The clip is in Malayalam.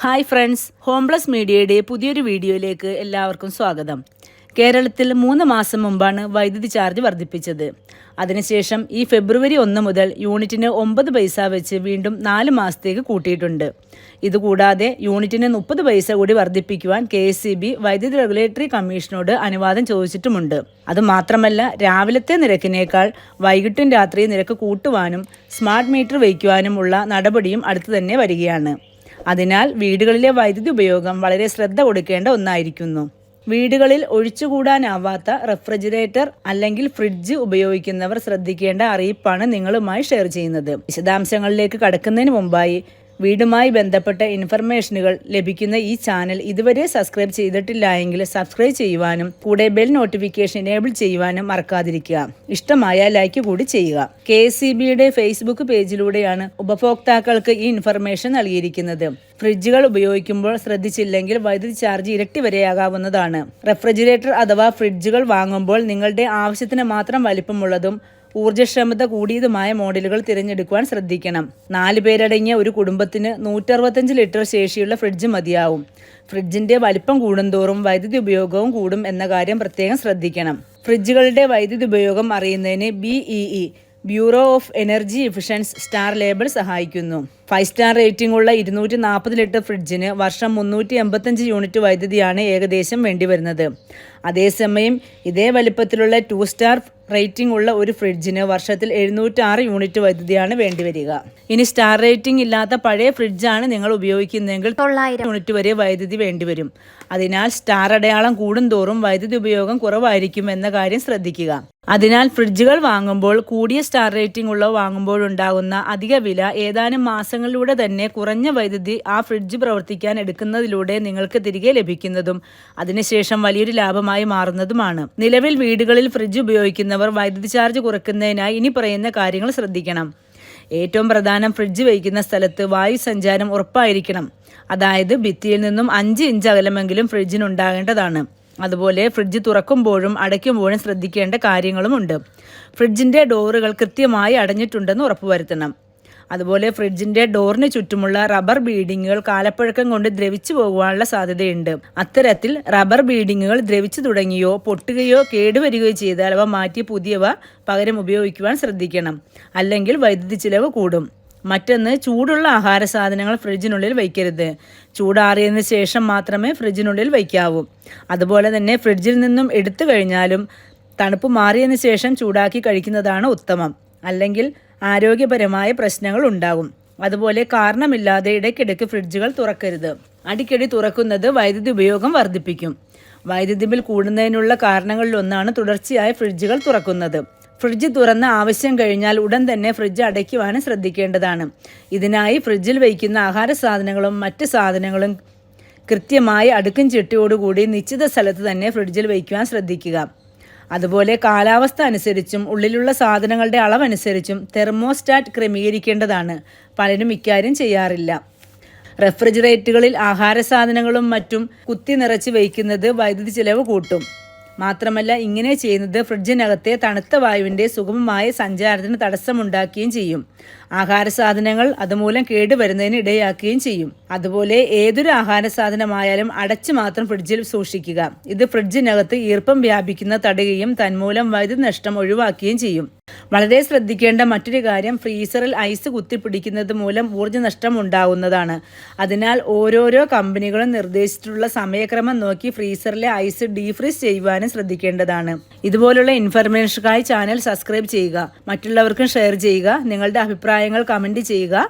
ഹായ് ഫ്രണ്ട്സ്, ഹോംപ്ലസ് മീഡിയയുടെ പുതിയൊരു വീഡിയോയിലേക്ക് എല്ലാവർക്കും സ്വാഗതം. കേരളത്തിൽ 3 മാസം മുമ്പാണ് വൈദ്യുതി ചാർജ് വർദ്ധിപ്പിച്ചത്. അതിനുശേഷം ഈ ഫെബ്രുവരി 1 മുതൽ യൂണിറ്റിന് 9 പൈസ വെച്ച് വീണ്ടും 4 മാസത്തേക്ക് കൂട്ടിയിട്ടുണ്ട്. ഇതുകൂടാതെ യൂണിറ്റിന് 30 പൈസ കൂടി വർദ്ധിപ്പിക്കുവാൻ KSEB വൈദ്യുതി റെഗുലേറ്ററി കമ്മീഷനോട് അനുവാദം ചോദിച്ചിട്ടുമുണ്ട്. അതുമാത്രമല്ല, രാവിലത്തെ നിരക്കിനേക്കാൾ വൈകിട്ടും രാത്രിയും നിരക്ക് കൂട്ടുവാനും സ്മാർട്ട് മീറ്റർ വയ്ക്കുവാനുമുള്ള നടപടിയും അടുത്തു തന്നെ വരികയാണ്. അതിനാൽ വീടുകളിലെ വൈദ്യുതി ഉപയോഗം വളരെ ശ്രദ്ധ കൊടുക്കേണ്ട ഒന്നായിരിക്കുന്നു. വീടുകളിൽ ഒഴിച്ചുകൂടാനാവാത്ത റെഫ്രിജറേറ്റർ അല്ലെങ്കിൽ ഫ്രിഡ്ജ് ഉപയോഗിക്കുന്നവർ ശ്രദ്ധിക്കേണ്ട അറിയിപ്പാണ് നിങ്ങളുമായി ഷെയർ ചെയ്യുന്നത്. വിശദാംശങ്ങളിലേക്ക് കടക്കുന്നതിന് മുമ്പായി വീടുമായി ബന്ധപ്പെട്ട ഇൻഫർമേഷനുകൾ ലഭിക്കുന്ന ഈ ചാനൽ ഇതുവരെ സബ്സ്ക്രൈബ് ചെയ്തിട്ടില്ല എങ്കിൽ സബ്സ്ക്രൈബ് ചെയ്യുവാനും കൂടെ ബെൽ നോട്ടിഫിക്കേഷൻ എനേബിൾ ചെയ്യുവാനും മറക്കാതിരിക്കുക. ഇഷ്ടമായ ലൈക്ക് കൂടി ചെയ്യുക. KSEBയുടെ ഫേസ്ബുക്ക് പേജിലൂടെയാണ് ഉപഭോക്താക്കൾക്ക് ഈ ഇൻഫർമേഷൻ നൽകിയിരിക്കുന്നത്. ഫ്രിഡ്ജുകൾ ഉപയോഗിക്കുമ്പോൾ ശ്രദ്ധിച്ചില്ലെങ്കിൽ വൈദ്യുതി ചാർജ് ഇരട്ടി വരെയാകാവുന്നതാണ്. റെഫ്രിജറേറ്റർ അഥവാ ഫ്രിഡ്ജുകൾ വാങ്ങുമ്പോൾ നിങ്ങളുടെ ആവശ്യത്തിന് മാത്രം വലിപ്പമുള്ളതും ഊർജ്ജക്ഷമത കൂടിയതുമായ മോഡലുകൾ തിരഞ്ഞെടുക്കുവാൻ ശ്രദ്ധിക്കണം. 4 പേരടങ്ങിയ ഒരു കുടുംബത്തിന് 165 ലിറ്റർ ശേഷിയുള്ള ഫ്രിഡ്ജ് മതിയാവും. ഫ്രിഡ്ജിന്റെ വലിപ്പം കൂടുന്തോറും വൈദ്യുതി ഉപയോഗവും കൂടും എന്ന കാര്യം പ്രത്യേകം ശ്രദ്ധിക്കണം. ഫ്രിഡ്ജുകളുടെ വൈദ്യുതി ഉപയോഗം അറിയുന്നതിന് BEE bureau of energy Ephesians star label സഹായിക്കുന്നു. 5 സ്റ്റാർ റേറ്റിംഗ് ഉള്ള 240 ലിറ്റർ ഫ്രിഡ്ജിന് വർഷം 385 യൂണിറ്റ് വൈദ്യുതിയാണ് ഏകദേശം വേണ്ടിവരുന്നത്. അതേസമയം ഇതേ വലിപ്പത്തിലുള്ള 2 സ്റ്റാർ റേറ്റിംഗ് ഉള്ള ഒരു ഫ്രിഡ്ജിന് വർഷത്തിൽ 706 യൂണിറ്റ് വൈദ്യുതിയാണ് വേണ്ടിവരിക. ഇനി സ്റ്റാർ റേറ്റിംഗ് ഇല്ലാത്ത പഴയ ഫ്രിഡ്ജാണ് നിങ്ങൾ ഉപയോഗിക്കുന്നതെങ്കിൽ 900 യൂണിറ്റ് വരെ വൈദ്യുതി വേണ്ടിവരും. അതിനാൽ സ്റ്റാർ അടയാളം കൂടുന്തോറും വൈദ്യുതി ഉപയോഗം കുറവായിരിക്കും എന്ന കാര്യം ശ്രദ്ധിക്കുക. അതിനാൽ ഫ്രിഡ്ജുകൾ വാങ്ങുമ്പോൾ കൂടിയ സ്റ്റാർ റേറ്റിംഗ് ഉള്ളവ വാങ്ങുമ്പോഴുണ്ടാകുന്ന അധിക വില ഏതാനും മാസങ്ങളിലൂടെ തന്നെ കുറഞ്ഞ വൈദ്യുതി ആ ഫ്രിഡ്ജ് പ്രവർത്തിക്കാൻ എടുക്കുന്നതിലൂടെ നിങ്ങൾക്ക് തിരികെ ലഭിക്കുന്നതും അതിനുശേഷം വലിയൊരു ലാഭമായി മാറുന്നതുമാണ്. നിലവിൽ വീടുകളിൽ ഫ്രിഡ്ജ് ഉപയോഗിക്കുന്നവർ വൈദ്യുതി ചാർജ് കുറയ്ക്കുന്നതിനായി ഇനി പറയുന്ന കാര്യങ്ങൾ ശ്രദ്ധിക്കണം. ഏറ്റവും പ്രധാനം, ഫ്രിഡ്ജ് വയ്ക്കുന്ന സ്ഥലത്ത് വായു സഞ്ചാരം ഉറപ്പായിരിക്കണം. അതായത് ഭിത്തിയിൽ നിന്നും 5 ഇഞ്ച് അകലമെങ്കിലും ഫ്രിഡ്ജിനുണ്ടാകേണ്ടതാണ്. അതുപോലെ ഫ്രിഡ്ജ് തുറക്കുമ്പോഴും അടയ്ക്കുമ്പോഴും ശ്രദ്ധിക്കേണ്ട കാര്യങ്ങളുമുണ്ട്. ഫ്രിഡ്ജിന്റെ ഡോറുകൾ കൃത്യമായി അടഞ്ഞിട്ടുണ്ടെന്ന് ഉറപ്പുവരുത്തണം. അതുപോലെ ഫ്രിഡ്ജിന്റെ ഡോറിന് ചുറ്റുമുള്ള റബ്ബർ ബീഡിങ്ങുകൾ കാലപ്പഴക്കം കൊണ്ട് ദ്രവിച്ചു പോകുവാനുള്ള സാധ്യതയുണ്ട്. അത്തരത്തിൽ റബ്ബർ ബീഡിങ്ങുകൾ ദ്രവിച്ചു തുടങ്ങിയോ പൊട്ടുകയോ കേടുവരികയോ ചെയ്താൽ അവ മാറ്റി പുതിയവ പകരം ഉപയോഗിക്കുവാൻ ശ്രദ്ധിക്കണം. അല്ലെങ്കിൽ വൈദ്യുതി ചിലവ് കൂടും. മറ്റൊന്ന്, ചൂടുള്ള ആഹാര സാധനങ്ങൾ ഫ്രിഡ്ജിനുള്ളിൽ വയ്ക്കരുത്. ചൂടാറിയതിന് ശേഷം മാത്രമേ ഫ്രിഡ്ജിനുള്ളിൽ വയ്ക്കാവൂ. അതുപോലെ തന്നെ ഫ്രിഡ്ജിൽ നിന്നും എടുത്തു കഴിഞ്ഞാലും തണുപ്പ് മാറിയതിന് ശേഷം ചൂടാക്കി കഴിക്കുന്നതാണ് ഉത്തമം. അല്ലെങ്കിൽ ആരോഗ്യപരമായ പ്രശ്നങ്ങൾ ഉണ്ടാകും. അതുപോലെ കാരണമില്ലാതെ ഇടയ്ക്കിടയ്ക്ക് ഫ്രിഡ്ജുകൾ തുറക്കരുത്. അടിക്കടി തുറക്കുന്നത് വൈദ്യുതി ഉപയോഗം വർദ്ധിപ്പിക്കും. വൈദ്യുതി ബിൽ കൂടുന്നതിനുള്ള കാരണങ്ങളിലൊന്നാണ് തുടർച്ചയായി ഫ്രിഡ്ജുകൾ തുറക്കുന്നത്. ഫ്രിഡ്ജ് തുറന്ന് ആവശ്യം കഴിഞ്ഞാൽ ഉടൻ തന്നെ ഫ്രിഡ്ജ് അടയ്ക്കുവാനും ശ്രദ്ധിക്കേണ്ടതാണ്. ഇതിനായി ഫ്രിഡ്ജിൽ വയ്ക്കുന്ന ആഹാര സാധനങ്ങളും മറ്റ് സാധനങ്ങളും കൃത്യമായി അടുക്കും ചിട്ടയോടുകൂടി നിശ്ചിത സ്ഥലത്ത് തന്നെ ഫ്രിഡ്ജിൽ വയ്ക്കുവാൻ ശ്രദ്ധിക്കുക. അതുപോലെ കാലാവസ്ഥ അനുസരിച്ചും ഉള്ളിലുള്ള സാധനങ്ങളുടെ അളവനുസരിച്ചും തെർമോസ്റ്റാറ്റ് ക്രമീകരിക്കേണ്ടതാണ്. പലരും ഇക്കാര്യം ചെയ്യാറില്ല. റെഫ്രിജറേറ്ററുകളിൽ ആഹാര സാധനങ്ങളും മറ്റും കുത്തി നിറച്ച് വയ്ക്കുന്നത് വൈദ്യുതി ചിലവ് കൂട്ടും. മാത്രമല്ല, ഇങ്ങനെ ചെയ്യുന്നത് ഫ്രിഡ്ജിനകത്തെ തണുത്ത വായുവിൻ്റെ സുഗമമായ സഞ്ചാരത്തിന് തടസ്സമുണ്ടാക്കുകയും ചെയ്യും. ആഹാര സാധനങ്ങൾ അതുമൂലം കേടുവരുന്നതിന് ഇടയാക്കുകയും ചെയ്യും. അതുപോലെ ഏതൊരു ആഹാര സാധനമായാലും അടച്ചു മാത്രം ഫ്രിഡ്ജിൽ സൂക്ഷിക്കുക. ഇത് ഫ്രിഡ്ജിനകത്ത് ഈർപ്പം വ്യാപിക്കുന്ന തടയുകയും തന്മൂലം വൈദ്യുതി നഷ്ടം ഒഴിവാക്കുകയും ചെയ്യും. വളരെ ശ്രദ്ധിക്കേണ്ട മറ്റൊരു കാര്യം, ഫ്രീസറിൽ ഐസ് കുത്തിപ്പിടിക്കുന്നത് മൂലം ഊർജ്ജ നഷ്ടം ഉണ്ടാകുന്നതാണ്. അതിനാൽ ഓരോരോ കമ്പനികളും നിർദ്ദേശിച്ചിട്ടുള്ള സമയക്രമം നോക്കി ഫ്രീസറിലെ ഐസ് ഡീഫ്രീസ് ചെയ്യുവാനും ശ്രദ്ധിക്കേണ്ടതാണ്. ഇതുപോലുള്ള ഇൻഫർമേഷനായി ചാനൽ സബ്സ്ക്രൈബ് ചെയ്യുക. മറ്റുള്ളവർക്കും ഷെയർ ചെയ്യുക. നിങ്ങളുടെ അഭിപ്രായങ്ങൾ കമന്റ് ചെയ്യുക.